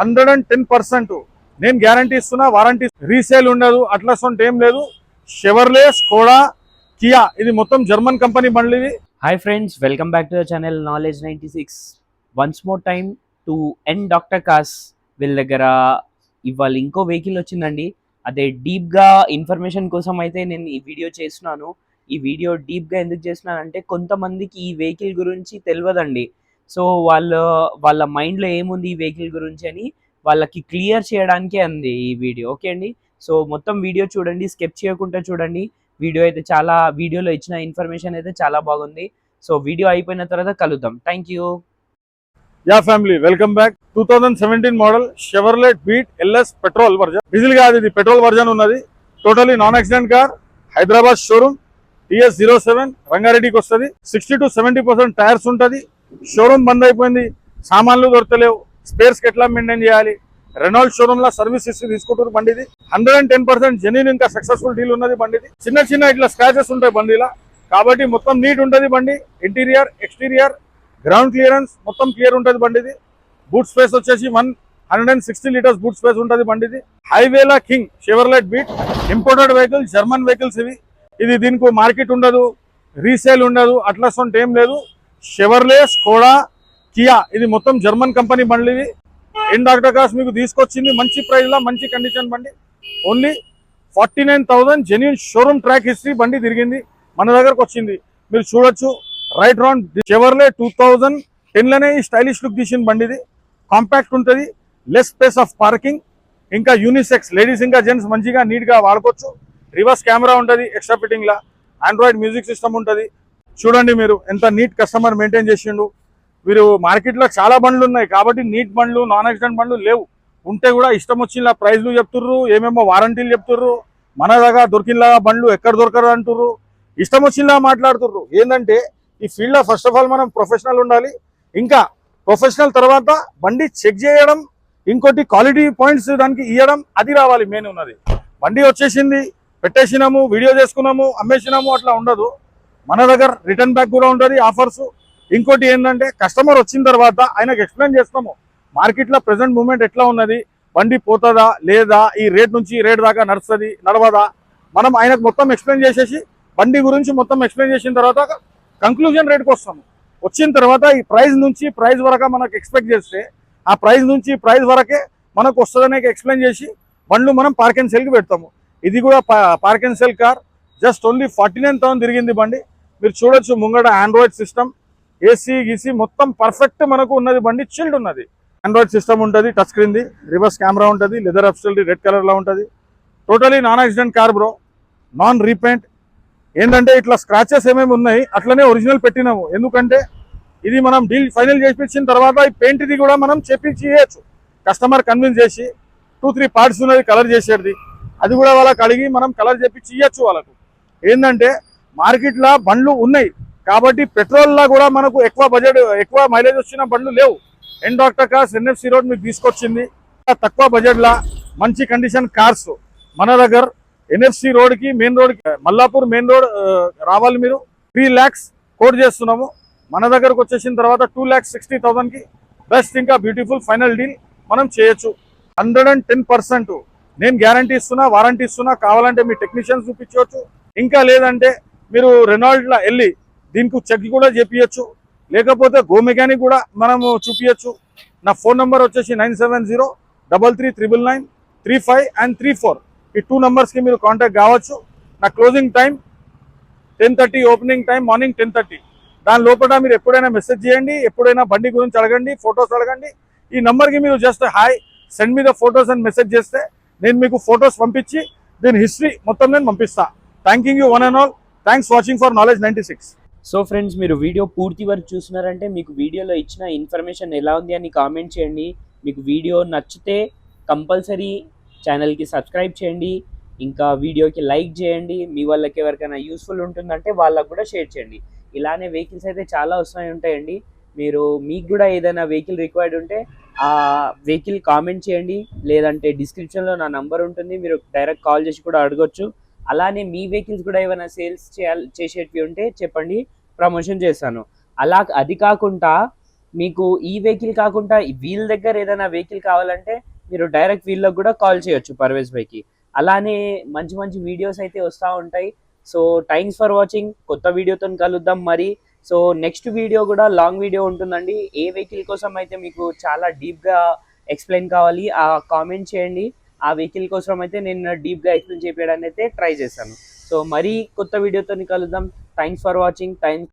110% నేను గ్యారంటీ ఇస్తున్నా. Warranty resale ఉండదు, అట్లా సొంత ఏం లేదు. షెవర్లే, స్కోడా, కియా ఇది మొత్తం జర్మన్ కంపెనీ బండ్లు ఇవి. Hi friends, welcome back to the channel Knowledge 96. Once more time to end Dr. Cars వీళ్ళ దగ్గర ఇవాళ ఇంకో వెహికల్ వచ్చిందండి. అదే డీప్గా ఇన్ఫర్మేషన్ కోసం అయితే నేను ఈ వీడియో చేస్తున్నాను. ఈ వీడియో డీప్గా ఎందుకు చేస్తున్నానంటే కొంతమందికి ఈ వెహికల్ గురించి తెలియదండి. సో వాళ్ళ మైండ్లో ఏముంది ఈ వెహికల్ గురించి అని వాళ్ళకి క్లియర్ చేయడానికే అంది ఈ వీడియో. ఓకే అండి, సో మొత్తం వీడియో చూడండి, స్కిప్ చేయకుండా చూడండి. వీడియోలో ఇచ్చిన ఇన్ఫర్మేషన్ అయితే చాలా బాగుంది. సో వీడియో అయిపోయిన తర్వాత కలుద్దాం. Thank you. Yeah family, welcome back. 2017 model Chevrolet Beat LS petrol version. Diesel కాదు, ఇది పెట్రోల్ వర్జన్ ఉన్నది. Totally non accident car. Hyderabad showroom, TS07 రంగారెడ్డికి వస్తుంది. 60 to 70% టైర్స్ ఉంటుంది. షోరూమ్ బంద్ అయిపోయింది, సామాన్లు దొరకలేవు, స్పేర్స్కి ఎట్లా మెయింటైన్ చేయాలి. రెనాల్డ్ షోరూమ్ లో సర్వీస్ హిస్టరీ తీసుకుంటారు బండిది. 110% జెన్యూన్ ఇంకా సక్సెస్ఫుల్ డీల్ ఉన్నది బండిది. చిన్న ఇట్లా స్క్రాచెస్ ఉంటాయి బండిలా, కాబట్టి మొత్తం నీట్ ఉంటుంది బండి. ఇంటీరియర్, ఎక్స్టీరియర్, గ్రౌండ్ క్లియరెన్స్ మొత్తం క్లియర్ ఉంటుంది బండిది. బూట్ స్పేస్ వచ్చేసి 160 లీటర్స్ బూట్ స్పేస్ ఉంటుంది బండిది. హైవేలా king Chevrolet Beat, imported vehicle, German vehicles ఇవి. ఇది దీనికి మార్కెట్ ఉండదు, రీసేల్ ఉండదు, అట్లా సొంత ఏం లేదు. షెవర్లే, స్కోడా, కియా ఇది మొత్తం జర్మన్ కంపెనీ బండ్లు ఇవి. డాక్టర్ కార్స్ మీకు తీసుకొచ్చింది మంచి ప్రైస్ లో, మంచి కండిషన్ బండి. Only 49,000 genuine showroom track history బండి తిరిగింది, మన దగ్గరకు వచ్చింది. మీరు చూడొచ్చు రైట్ రౌండ్. షెవర్లే 2010 లోనే ఈ స్టైలిష్ లుక్ తీసిన బండిది. కాంపాక్ట్ ఉంటుంది, లెస్ స్పేస్ ఆఫ్ పార్కింగ్, ఇంకా యూనిసెక్స్ లేడీస్ ఇంకా జెంట్స్ మంచిగా నీట్ గా వాడుకోవచ్చు. రివర్స్ కెమెరా ఉంటుంది ఎక్స్ట్రా ఫిట్టింగ్ లా. ఆండ్రాయిడ్ మ్యూజిక్ సిస్టమ్ ఉంటుంది. చూడండి మీరు ఎంత నీట్ కస్టమర్ మెయింటైన్ చేసిండు. వీరు మార్కెట్లో చాలా బండ్లు ఉన్నాయి కాబట్టి నీట్ బండ్లు, నాన్ యాక్సిడెంట్ బండ్లు లేవు. ఉంటే కూడా ఇష్టం వచ్చిన ప్రైజ్లు చెప్తుర్రు, ఏమేమో వారంటీలు చెప్తుర్రు. మన దగ్గర దొరికినలాగా బండ్లు ఎక్కడ దొరకరు అంటుర్రు, ఇష్టం వచ్చినలా మాట్లాడుతుర్రు. ఏంటంటే ఈ ఫీల్డ్లో ఫస్ట్ ఆఫ్ ఆల్ మనం ప్రొఫెషనల్ ఉండాలి. ఇంకా ప్రొఫెషనల్ తర్వాత బండి చెక్ చేయడం, ఇంకోటి క్వాలిటీ పాయింట్స్ దానికి ఇవ్వడం, అది రావాలి మెయిన్ ఉన్నది. బండి వచ్చేసింది, పెట్టేసినాము, వీడియో చేసుకున్నాము, అమ్మేసినాము, అట్లా ఉండదు. మన దగ్గర రిటర్న్ బ్యాక్ కూడా ఉంటుంది, ఆఫర్స్. ఇంకోటి ఏంటంటే కస్టమర్ వచ్చిన తర్వాత ఆయనకు ఎక్స్ప్లెయిన్ చేస్తాము మార్కెట్లో ప్రెసెంట్ మూమెంట్ ఎట్లా ఉన్నది, బండి పోతుందా లేదా, ఈ రేట్ నుంచి ఈ రేట్ దాకా నడుస్తుంది నడవదా, మనం ఆయనకు మొత్తం ఎక్స్ప్లెయిన్ చేసేసి బండి గురించి మొత్తం ఎక్స్ప్లెయిన్ చేసిన తర్వాత కంక్లూజన్ రేట్కి వస్తాము. వచ్చిన తర్వాత ఈ ప్రైస్ నుంచి ప్రైస్ వరకు మనకు ఎక్స్పెక్ట్ చేస్తే ఆ ప్రైస్ నుంచి ప్రైస్ వరకే మనకు వస్తుందనే ఎక్స్ప్లెయిన్ చేసి బండ్లు మనం పార్క్ అండ్ సెల్కి పెడతాము. ఇది కూడా park and cell car. Just only 49,000 తిరిగింది బండి. మీరు చూడొచ్చు ముంగట ఆండ్రాయిడ్ సిస్టమ్, ఏసీ గీసీ మొత్తం పర్ఫెక్ట్ మనకు ఉన్నది బండి. చిల్డ్ ఉన్నది, ఆండ్రాయిడ్ సిస్టమ్ ఉంటుంది, టచ్ స్క్రీన్ది, రివర్స్ కెమెరా ఉంటుంది, లెదర్ అప్స్టల్ది రెడ్ కలర్లో ఉంటుంది. Totally non accident car bro, non repaint. ఏంటంటే ఇట్లా స్క్రాచెస్ ఏమేమి ఉన్నాయి అట్లనే ఒరిజినల్ పెట్టినాము. ఎందుకంటే ఇది మనం డీల్ ఫైనల్ చేయించిన తర్వాత ఈ పెయింట్ ఇది కూడా మనం చేయొచ్చు. కస్టమర్ కన్విన్స్ చేసి 2-3 పార్ట్స్ ఉన్నది కలర్ చేసేది, అది కూడా వాళ్ళకి అడిగి మనం కలర్ చేపించి ఇవ్వచ్చు వాళ్ళకు. ఏంటంటే మార్కెట్లో బండ్లు ఉన్నాయి కాబట్టి పెట్రోల్లా కూడా మనకు ఎక్కువ బడ్జెట్, ఎక్కువ మైలేజ్ వచ్చిన బండ్లు లేవు. డాక్టర్ కార్స్ NFC రోడ్ మీకు తీసుకొచ్చింది. తక్కువ బడ్జెట్లా మంచి కండిషన్ కార్స్ మన దగ్గర. NFC రోడ్కి మెయిన్ రోడ్కి, మల్లాపూర్ మెయిన్ రోడ్ రావాలి మీరు. 3 lakhs కోట్ చేస్తున్నాము. మన దగ్గరకు వచ్చేసిన తర్వాత 2,60,000కి బెస్ట్ ఇంకా బ్యూటిఫుల్ ఫైనల్ డీల్ మనం చేయొచ్చు. 110% నేను గ్యారంటీ ఇస్తున్నా, వారంటీ ఇస్తున్నా. కావాలంటే మీ టెక్నీషియన్స్ చూపించవచ్చు, ఇంకా లేదంటే మీరు రెనాల్డ్లో వెళ్ళి దీనికి చెక్ కూడా చేపించచ్చు, లేకపోతే గో మెకానిక్ కూడా మనము చూపించచ్చు. నా ఫోన్ నెంబర్ వచ్చేసి 97033993 and 34. ఈ 2 నెంబర్స్కి మీరు కాంటాక్ట్ కావచ్చు. నా closing time 10:30, opening time morning 10:30. దాని లోపల మీరు ఎప్పుడైనా మెసేజ్ చేయండి, ఎప్పుడైనా బండి గురించి అడగండి, ఫొటోస్ అడగండి. ఈ నెంబర్కి మీరు just hi send me the photos అని మెసేజ్ చేస్తే నేను మీకు ఫొటోస్ పంపించి దీని హిస్టరీ మొత్తం నేను పంపిస్తా. Thanking you one and all. Thanks watching for knowledge 96. So friends, మీరు వీడియో పూర్తి వరకు చూస్తున్నారంటే మీకు వీడియోలో ఇచ్చిన ఇన్ఫర్మేషన్ ఎలా ఉంది అని కామెంట్ చేయండి. మీకు వీడియో నచ్చితే కంపల్సరీ ఛానల్కి సబ్స్క్రైబ్ చేయండి, ఇంకా వీడియోకి లైక్ చేయండి. మీ వాళ్ళకి ఎవరికైనా యూస్ఫుల్ ఉంటుందంటే వాళ్ళకు కూడా షేర్ చేయండి. ఇలానే వెహికల్స్ అయితే చాలా వస్తూనే ఉంటాయండి. మీకు కూడా ఏదైనా వెహికల్ రిక్వైర్డ్ ఉంటే ఆ వెహికల్ కామెంట్ చేయండి, లేదంటే డిస్క్రిప్షన్లో నా నంబర్ ఉంటుంది, మీరు డైరెక్ట్ కాల్ చేసి కూడా అడగొచ్చు. అలానే మీ వెహికల్స్ కూడా ఏమైనా సేల్స్ చేసేటివి ఉంటే చెప్పండి, ప్రమోషన్ చేస్తాను. అది కాకుండా మీకు ఈ వెహికల్ కాకుండా వీళ్ళ దగ్గర ఏదైనా వెహికల్ కావాలంటే మీరు డైరెక్ట్ వీళ్ళకి కూడా కాల్ చేయొచ్చు పర్వేజ్ బైక్కి. అలానే మంచి మంచి వీడియోస్ అయితే వస్తూ ఉంటాయి. So thanks for watching. కొత్త వీడియోతో కలుద్దాం మరి. సో నెక్స్ట్ వీడియో కూడా లాంగ్ వీడియో ఉంటుందండి. ఏ వెహికల్ కోసం అయితే మీకు చాలా డీప్గా ఎక్స్ప్లెయిన్ కావాలి ఆ కామెంట్ చేయండి. ఆ వెహికల్ కోసం అయితే నేను డీప్గా ఎక్స్ప్లెయిన్ చేయడానికి అయితే ట్రై చేశాను. సో మరీ కొత్త వీడియోతో కలుద్దాం. Thanks for watching. థ్యాంక్స్.